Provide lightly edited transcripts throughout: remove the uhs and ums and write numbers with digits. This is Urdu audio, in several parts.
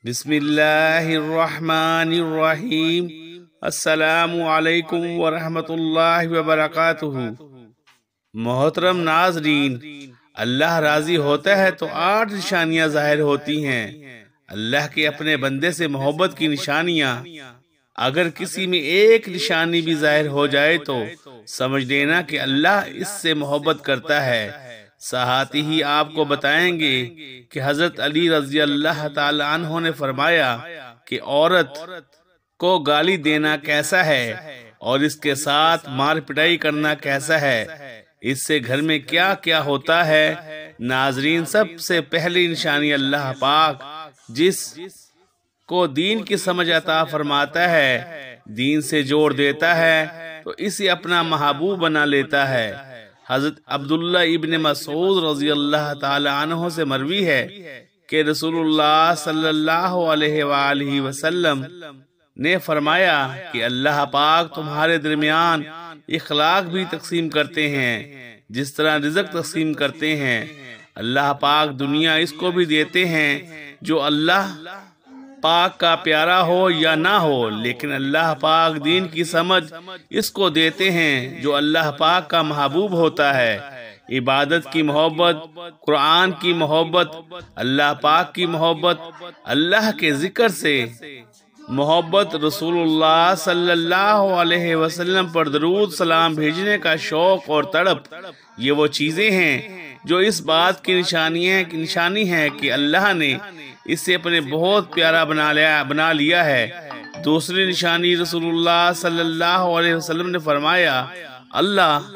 بسم اللہ الرحمن الرحیم۔ السلام علیکم ورحمۃ اللہ وبرکاتہ۔ محترم ناظرین، اللہ راضی ہوتا ہے تو 8 نشانیاں ظاہر ہوتی ہیں۔ اللہ کے اپنے بندے سے محبت کی نشانیاں، اگر کسی میں ایک نشانی بھی ظاہر ہو جائے تو سمجھ لینا کہ اللہ اس سے محبت کرتا ہے۔ ساتھ ہی آپ کو بتائیں گے کہ حضرت علی رضی اللہ تعالی عنہ نے فرمایا کہ عورت کو گالی دینا کیسا ہے اور اس کے ساتھ مار پٹائی کرنا کیسا ہے، اس سے گھر میں کیا کیا ہوتا ہے۔ ناظرین، سب سے پہلی نشانی اللہ پاک جس کو دین کی سمجھ عطا فرماتا ہے، دین سے جوڑ دیتا ہے تو اسے اپنا محبوب بنا لیتا ہے۔ حضرت عبداللہ ابن مسعود رضی اللہ تعالی عنہ سے مروی ہے کہ رسول اللہ صلی اللہ علیہ وآلہ وسلم نے فرمایا کہ اللہ پاک تمہارے درمیان اخلاق بھی تقسیم کرتے ہیں جس طرح رزق تقسیم کرتے ہیں۔ اللہ پاک دنیا اس کو بھی دیتے ہیں جو اللہ پاک کا پیارا ہو یا نہ ہو، لیکن اللہ پاک دین کی سمجھ اس کو دیتے ہیں جو اللہ پاک کا محبوب ہوتا ہے۔ عبادت کی محبت، قرآن کی محبت، اللہ پاک کی محبت، اللہ کے ذکر سے محبت، رسول اللہ صلی اللہ علیہ وسلم پر درود سلام بھیجنے کا شوق اور تڑپ، یہ وہ چیزیں ہیں جو اس بات کی نشانی ہے کہ اللہ نے اسے اپنے بہت پیارا بنا لیا ہے۔ دوسری نشانی، رسول اللہ صلی اللہ علیہ وسلم نے فرمایا، اللہ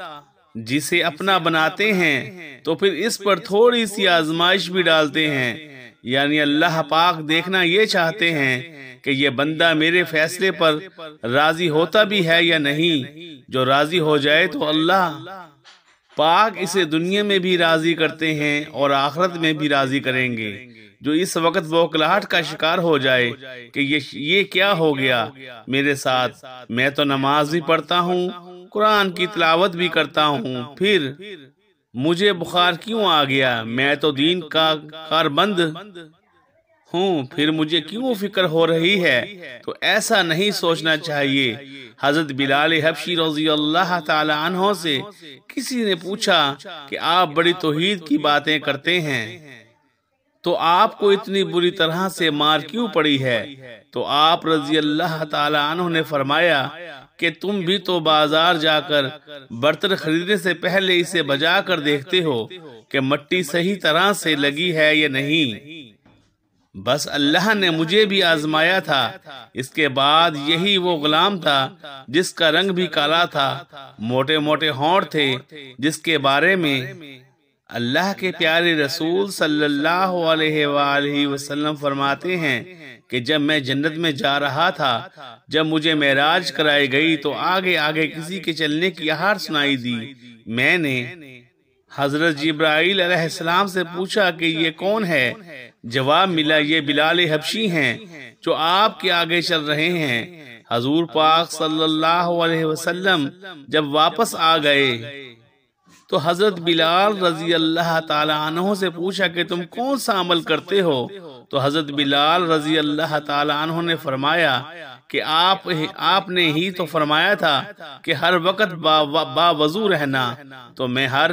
جسے اپنا بناتے ہیں تو پھر اس پر تھوڑی سی آزمائش بھی ڈالتے ہیں، یعنی اللہ پاک دیکھنا یہ چاہتے ہیں کہ یہ بندہ میرے فیصلے پر راضی ہوتا بھی ہے یا نہیں۔ جو راضی ہو جائے تو اللہ پاک اسے دنیا میں بھی راضی کرتے ہیں اور آخرت میں بھی راضی کریں گے۔ جو اس وقت بوکھلاہٹ کا شکار ہو جائے کہ یہ کیا ہو گیا میرے ساتھ، میں تو نماز بھی پڑھتا ہوں، قرآن کی تلاوت بھی کرتا ہوں، پھر مجھے بخار کیوں آ گیا، میں تو دین کا کاربند ہوں، پھر مجھے کیوں فکر ہو رہی ہے۔ تو ایسا نہیں سوچنا چاہیے۔ حضرت بلال حبشی رضی اللہ تعالی عنہ سے کسی نے پوچھا کہ آپ بڑی توحید کی باتیں کرتے ہیں تو آپ کو اتنی بری طرح سے مار کیوں پڑی ہے؟ تو آپ رضی اللہ تعالی عنہ نے فرمایا کہ تم بھی تو بازار جا کر برتن خریدنے سے پہلے اسے بجا کر دیکھتے ہو کہ مٹی صحیح طرح سے لگی ہے یا نہیں۔ بس اللہ نے مجھے بھی آزمایا تھا۔ اس کے بعد یہی وہ غلام تھا جس کا رنگ بھی کالا تھا، موٹے موٹے ہونٹ تھے، جس کے بارے میں اللہ کے پیارے رسول صلی اللہ علیہ وآلہ وسلم فرماتے ہیں کہ جب میں جنت میں جا رہا تھا، جب مجھے معراج کرائی گئی تو آگے آگے کسی کے چلنے کی آہٹ سنائی دی۔ میں نے حضرت جبرائیل علیہ السلام سے پوچھا کہ یہ کون ہے؟ جواب ملا، یہ بلال حبشی ہیں جو آپ کے آگے چل رہے ہیں۔ حضور پاک صلی اللہ علیہ وسلم جب واپس آ گئے تو حضرت بلال رضی اللہ تعالی عنہ سے پوچھا کہ تم کون سا عمل کرتے ہو؟ تو حضرت بلال رضی اللہ تعالی عنہ نے فرمایا کہ آپ نے ہی تو فرمایا تھا کہ ہر وقت با وضو رہنا، تو میں ہر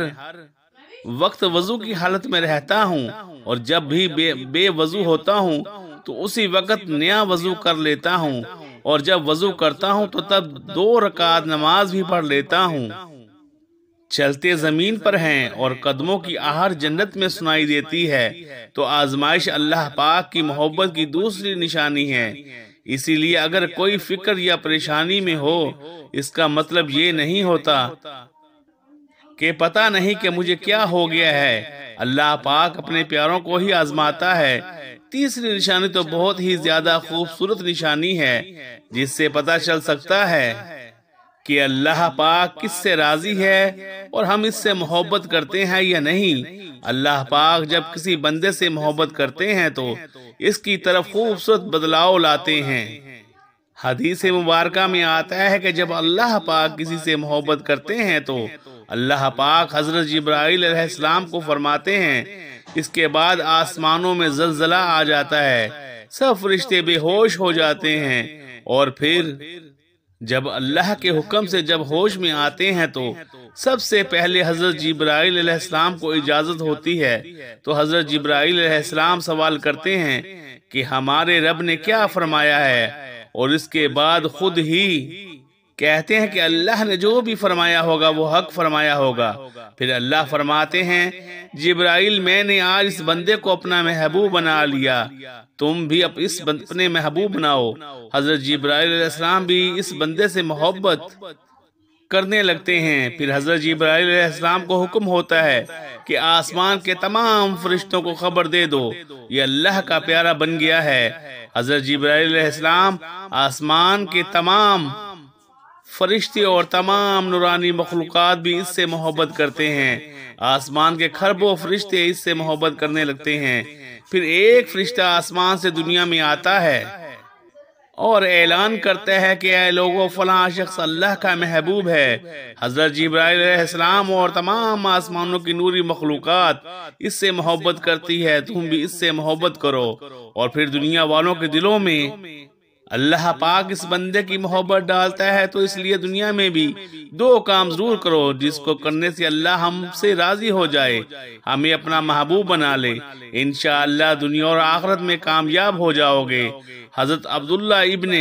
وقت وضو کی حالت میں رہتا ہوں، اور جب بھی بے وضو ہوتا ہوں تو اسی وقت نیا وضو کر لیتا ہوں، اور جب وضو کرتا ہوں تو تب 2 رکعت نماز بھی پڑھ لیتا ہوں۔ چلتے زمین پر ہیں اور قدموں کی آہٹ جنت میں سنائی دیتی ہے، تو آزمائش اللہ پاک کی محبت کی دوسری نشانی ہے۔ اسی لیے اگر کوئی فکر یا پریشانی میں ہو، اس کا مطلب یہ نہیں ہوتا کہ پتہ نہیں کہ مجھے کیا ہو گیا ہے۔ اللہ پاک اپنے پیاروں کو ہی آزماتا ہے۔ تیسری نشانی تو بہت ہی زیادہ خوبصورت نشانی ہے، جس سے پتہ چل سکتا ہے کہ اللہ پاک کس سے راضی ہے اور ہم اس سے محبت کرتے ہیں یا نہیں۔ اللہ پاک جب کسی بندے سے محبت کرتے ہیں تو اس کی طرف خوبصورت بدلاؤ لاتے ہیں۔ حدیث مبارکہ میں آتا ہے کہ جب اللہ پاک کسی سے محبت کرتے ہیں تو اللہ پاک حضرت جبرائیل علیہ السلام کو فرماتے ہیں، اس کے بعد آسمانوں میں زلزلہ آ جاتا ہے، سب فرشتے بے ہوش ہو جاتے ہیں، اور پھر جب اللہ کے حکم سے جب ہوش میں آتے ہیں تو سب سے پہلے حضرت جبرائیل علیہ السلام کو اجازت ہوتی ہے، تو حضرت جبرائیل علیہ السلام سوال کرتے ہیں کہ ہمارے رب نے کیا فرمایا ہے، اور اس کے بعد خود ہی کہتے ہیں کہ اللہ نے جو بھی فرمایا ہوگا وہ حق فرمایا ہوگا۔ پھر اللہ فرماتے ہیں جبرائیل میں نے آج اس بندے کو اپنا محبوب بنا لیا، تم بھی اس اپنے محبوب بناؤ۔ حضرت جبرائیل علیہ السلام بھی اس بندے سے محبت کرنے لگتے ہیں۔ پھر حضرت جبرائیل علیہ السلام کو حکم ہوتا ہے کہ آسمان کے تمام فرشتوں کو خبر دے دو یہ اللہ کا پیارا بن گیا ہے۔ حضرت جبرائیل علیہ السلام آسمان کے تمام فرشتے اور تمام نورانی مخلوقات بھی اس سے محبت کرتے ہیں، آسمان کے کھربوں فرشتے اس سے محبت کرنے لگتے ہیں۔ پھر ایک فرشتہ آسمان سے دنیا میں آتا ہے اور اعلان کرتا ہے کہ اے لوگوں فلاں شخص اللہ کا محبوب ہے۔ حضرت جبرائیل علیہ السلام اور تمام آسمانوں کی نوری مخلوقات اس سے محبت کرتی ہے، تم بھی اس سے محبت کرو۔ اور پھر دنیا والوں کے دلوں میں اللہ پاک اس بندے کی محبت ڈالتا ہے، تو اس لیے دنیا میں بھی دو کام ضرور کرو جس کو کرنے سے اللہ ہم سے راضی ہو جائے، ہمیں اپنا محبوب بنا لے، انشاءاللہ دنیا اور آخرت میں کامیاب ہو جاؤ گے۔ حضرت عبداللہ ابن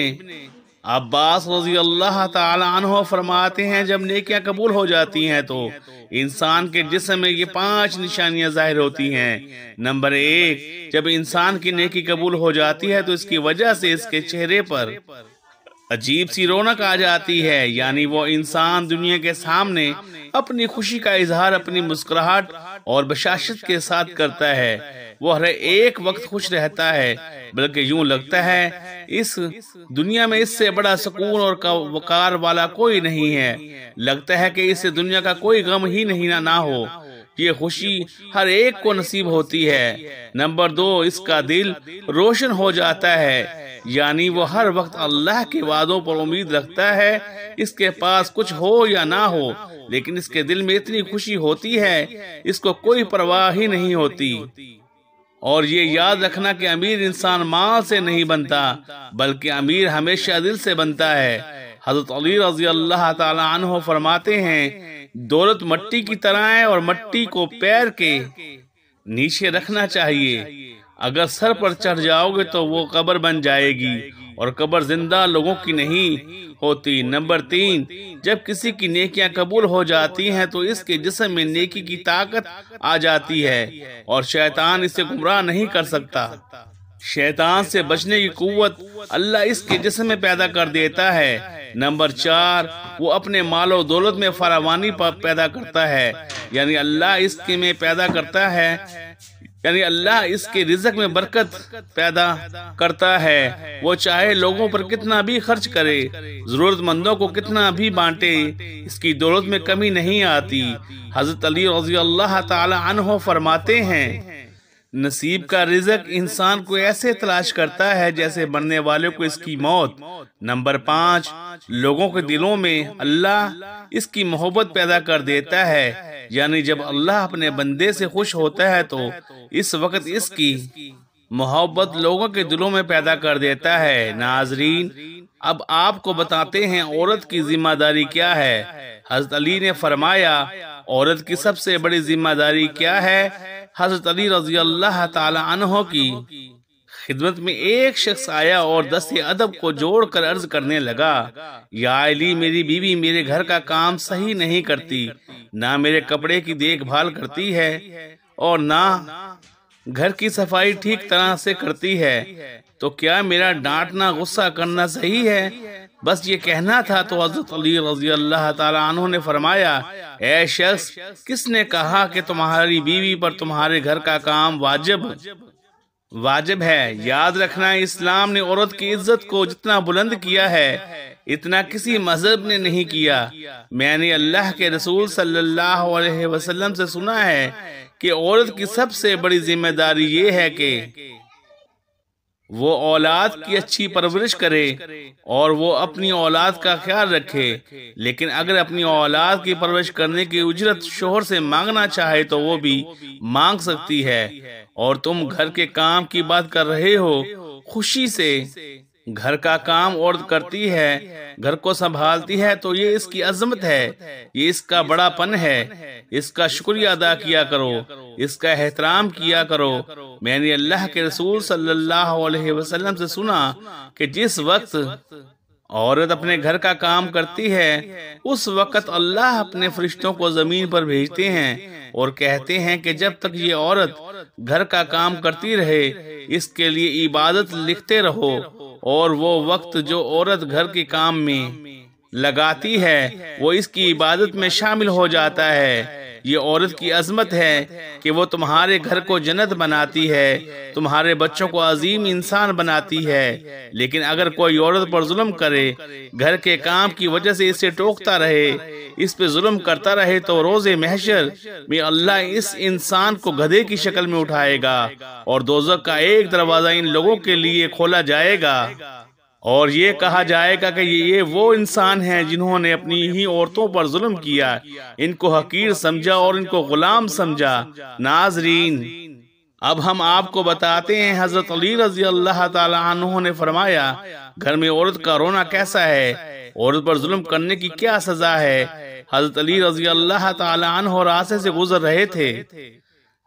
عباس رضی اللہ تعالی عنہ فرماتے ہیں جب نیکیاں قبول ہو جاتی ہیں تو انسان کے جسم میں یہ 5 نشانیاں ظاہر ہوتی ہیں۔ نمبر 1، جب انسان کی نیکی قبول ہو جاتی ہے تو اس کی وجہ سے اس کے چہرے پر عجیب سی رونق آ جاتی ہے، یعنی وہ انسان دنیا کے سامنے اپنی خوشی کا اظہار اپنی مسکراہٹ اور بشاشت کے ساتھ کرتا ہے، وہ ہر ایک وقت خوش رہتا ہے، بلکہ یوں لگتا ہے اس دنیا میں اس سے بڑا سکون اور وقار والا کوئی نہیں ہے، لگتا ہے کہ اس سے دنیا کا کوئی غم ہی نہیں نہ ہو، یہ خوشی ہر ایک کو نصیب ہوتی ہے۔ نمبر 2، اس کا دل روشن ہو جاتا ہے، یعنی وہ ہر وقت اللہ کے وعدوں پر امید رکھتا ہے، اس کے پاس کچھ ہو یا نہ ہو لیکن اس کے دل میں اتنی خوشی ہوتی ہے اس کو کوئی پرواہ ہی نہیں ہوتی۔ اور یہ یاد رکھنا کہ امیر انسان مال سے نہیں بنتا بلکہ امیر ہمیشہ دل سے بنتا ہے۔ حضرت علی رضی اللہ تعالی عنہ فرماتے ہیں دولت مٹی کی طرح ہے اور مٹی کو پیر کے نیچے رکھنا چاہیے، اگر سر پر چڑھ جاؤ گے تو وہ قبر بن جائے گی اور قبر زندہ لوگوں کی نہیں ہوتی۔ نمبر 3، جب کسی کی نیکیاں قبول ہو جاتی ہیں تو اس کے جسم میں نیکی کی طاقت آ جاتی ہے اور شیطان اسے گمراہ نہیں کر سکتا۔ شیطان سے بچنے کی قوت اللہ اس کے جسم میں پیدا کر دیتا ہے۔ نمبر 4، وہ اپنے مال و دولت میں فراوانی پیدا کرتا ہے، یعنی اللہ اس کے میں پیدا کرتا ہے، یعنی اللہ اس کے رزق میں برکت پیدا کرتا ہے، وہ چاہے لوگوں پر کتنا بھی خرچ کرے، ضرورت مندوں کو کتنا بھی بانٹے، اس کی دولت میں کمی نہیں آتی۔ حضرت علی رضی اللہ تعالی عنہ فرماتے ہیں نصیب کا رزق انسان کو ایسے تلاش کرتا ہے جیسے مرنے والے کو اس کی موت۔ نمبر 5، لوگوں کے دلوں میں اللہ اس کی محبت پیدا کر دیتا ہے، یعنی جب اللہ اپنے بندے سے خوش ہوتا ہے تو اس وقت اس کی محبت لوگوں کے دلوں میں پیدا کر دیتا ہے۔ ناظرین، اب آپ کو بتاتے ہیں عورت کی ذمہ داری کیا ہے۔ حضرت علی نے فرمایا عورت کی سب سے بڑی ذمہ داری کیا ہے؟ حضرت علی رضی اللہ تعالی عنہ کی خدمت میں ایک شخص آیا اور دست ادب کو جوڑ کر عرض کرنے لگا، یا علی، میری بیوی میرے گھر کا کام صحیح نہیں کرتی، نہ میرے کپڑے کی دیکھ بھال کرتی ہے اور نہ گھر کی صفائی ٹھیک طرح سے کرتی ہے، تو کیا میرا ڈانٹنا غصہ کرنا صحیح ہے؟ بس یہ کہنا تھا تو حضرت علی رضی اللہ تعالی عنہ نے فرمایا، اے شخص، کس نے کہا کہ تمہاری بیوی پر تمہارے گھر کا کام واجب ہے؟ یاد رکھنا، اسلام نے عورت کی عزت کو جتنا بلند کیا ہے اتنا کسی مذہب نے نہیں کیا۔ میں نے اللہ کے رسول صلی اللہ علیہ وسلم سے سنا ہے کہ عورت کی سب سے بڑی ذمہ داری یہ ہے کہ وہ اولاد کی اچھی پرورش کرے اور وہ اپنی اولاد کا خیال رکھے، لیکن اگر اپنی اولاد کی پرورش کرنے کی اجرت شوہر سے مانگنا چاہے تو وہ بھی مانگ سکتی ہے۔ اور تم گھر کے کام کی بات کر رہے ہو، خوشی سے گھر کا کام عورت کرتی ہے، گھر کو سنبھالتی ہے، تو یہ اس کی عظمت ہے، یہ اس کا بڑا پن ہے، اس کا شکریہ ادا کیا کرو، اس کا احترام کیا کرو۔ میں نے اللہ کے رسول صلی اللہ علیہ وسلم سے سنا کہ جس وقت عورت اپنے گھر کا کام کرتی ہے اس وقت اللہ اپنے فرشتوں کو زمین پر بھیجتے ہیں اور کہتے ہیں کہ جب تک یہ عورت گھر کا کام کرتی رہے اس کے لیے عبادت لکھتے رہو، اور وہ وقت جو عورت گھر کے کام میں لگاتی ہے وہ اس کی عبادت میں شامل ہو جاتا ہے۔ یہ عورت کی عظمت ہے کہ وہ تمہارے گھر کو جنت بناتی ہے، تمہارے بچوں کو عظیم انسان بناتی ہے۔ لیکن اگر کوئی عورت پر ظلم کرے، گھر کے کام کی وجہ سے اسے ٹوکتا رہے، اس پہ ظلم کرتا رہے، تو روز محشر میں اللہ اس انسان کو گدھے کی شکل میں اٹھائے گا اور دوزخ کا ایک دروازہ ان لوگوں کے لیے کھولا جائے گا، اور یہ کہا جائے گا کہ یہ وہ انسان ہیں جنہوں نے اپنی ہی عورتوں پر ظلم کیا، ان کو حقیر سمجھا اور ان کو غلام سمجھا۔ ناظرین، اب ہم آپ کو بتاتے ہیں حضرت علی رضی اللہ تعالی عنہ نے فرمایا گھر میں عورت کا رونا کیسا ہے، عورت پر ظلم کرنے کی کیا سزا ہے۔ حضرت علی رضی اللہ تعالی عنہ راستے سے گزر رہے تھے،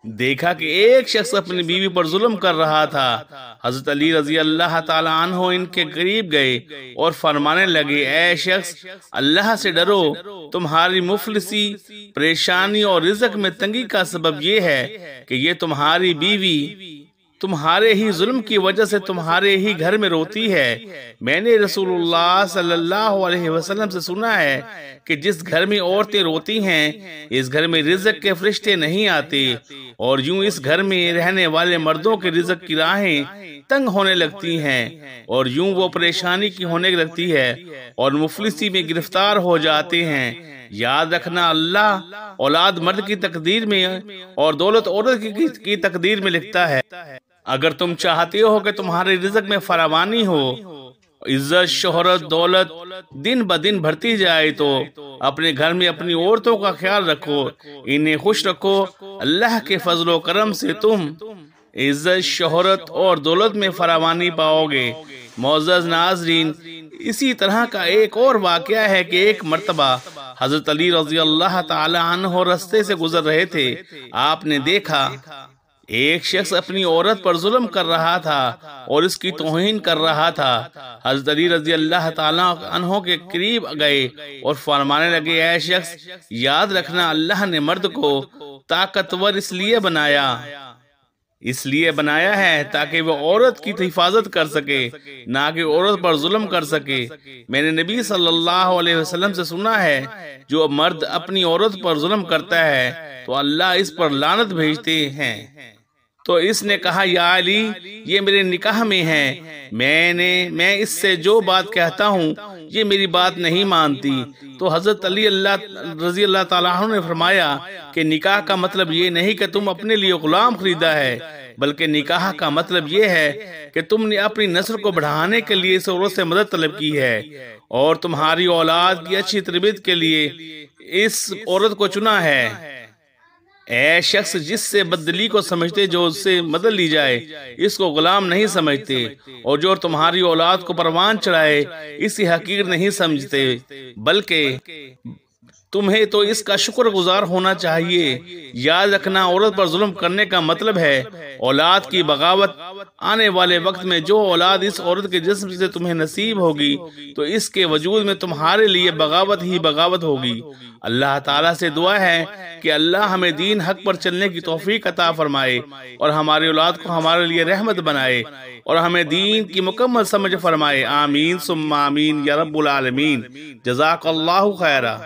دیکھا کہ ایک شخص اپنی بیوی پر ظلم کر رہا تھا۔ حضرت علی رضی اللہ تعالی عنہ ان کے قریب گئے اور فرمانے لگے، اے شخص، اللہ سے ڈرو، تمہاری مفلسی، پریشانی اور رزق میں تنگی کا سبب یہ ہے کہ یہ تمہاری بیوی تمہارے ہی ظلم کی وجہ سے تمہارے ہی گھر میں روتی ہے۔ میں نے رسول اللہ صلی اللہ علیہ وسلم سے سنا ہے کہ جس گھر میں عورتیں روتی ہیں اس گھر میں رزق کے فرشتے نہیں آتے، اور یوں اس گھر میں رہنے والے مردوں کے رزق کی راہیں تنگ ہونے لگتی ہیں، اور یوں وہ پریشانی کی ہونے لگتی ہے اور مفلسی میں گرفتار ہو جاتے ہیں۔ یاد رکھنا، اللہ اولاد مرد کی تقدیر میں اور دولت عورت کی تقدیر میں لکھتا ہے۔ اگر تم چاہتے ہو کہ تمہارے رزق میں فراوانی ہو، عزت، شہرت، دولت دن بدن بڑھتی جائے، تو اپنے گھر میں اپنی عورتوں کا خیال رکھو، انہیں خوش رکھو۔ اللہ کے فضل و کرم سے تم عزت، شہرت اور دولت میں فراوانی پاؤ گے۔ معزز ناظرین، اسی طرح کا ایک اور واقعہ ہے کہ ایک مرتبہ حضرت علی رضی اللہ تعالی عنہ رستے سے گزر رہے تھے۔ آپ نے دیکھا ایک شخص اپنی عورت پر ظلم کر رہا تھا اور اس کی توہین کر رہا تھا۔ حضرت علی رضی اللہ تعالیٰ عنہ کے قریب گئے اور فرمانے لگے، اے شخص، یاد رکھنا، اللہ نے مرد کو طاقتور اس لیے بنایا ہے تاکہ وہ عورت کی حفاظت کر سکے، نہ کہ عورت پر ظلم کر سکے۔ میں نے نبی صلی اللہ علیہ وسلم سے سنا ہے، جو مرد اپنی عورت پر ظلم کرتا ہے تو اللہ اس پر لعنت بھیجتے ہیں۔ تو اس نے کہا، یا علی، یہ میرے نکاح میں ہے، میں اس سے جو بات کہتا ہوں یہ میری بات نہیں مانتی۔ تو حضرت علی رضی اللہ تعالیٰ عنہ نے فرمایا کہ نکاح کا مطلب یہ نہیں کہ تم اپنے لیے غلام خریدا ہے، بلکہ نکاح کا مطلب یہ ہے کہ تم نے اپنی نسل کو بڑھانے کے لیے اس عورت سے مدد طلب کی ہے، اور تمہاری اولاد کی اچھی تربیت کے لیے اس عورت کو چنا ہے۔ اے شخص، جس سے بدلی کو سمجھتے، جو اس سے مدد لی جائے اس کو غلام نہیں سمجھتے، اور جو تمہاری اولاد کو پروان چڑھائے اسے حقیر نہیں سمجھتے، بلکہ تمہیں تو اس کا شکر گزار ہونا چاہیے۔ یاد رکھنا، عورت پر ظلم کرنے کا مطلب ہے اولاد کی بغاوت۔ آنے والے وقت میں جو اولاد اس عورت کے جسم سے تمہیں نصیب ہوگی تو اس کے وجود میں تمہارے لیے بغاوت ہی بغاوت ہوگی۔ اللہ تعالیٰ سے دعا ہے کہ اللہ ہمیں دین حق پر چلنے کی توفیق عطا فرمائے، اور ہماری اولاد کو ہمارے لیے رحمت بنائے، اور ہمیں دین کی مکمل سمجھ فرمائے۔ آمین ثم آمین یا رب العالمین۔ جزاک اللہ خیرہ۔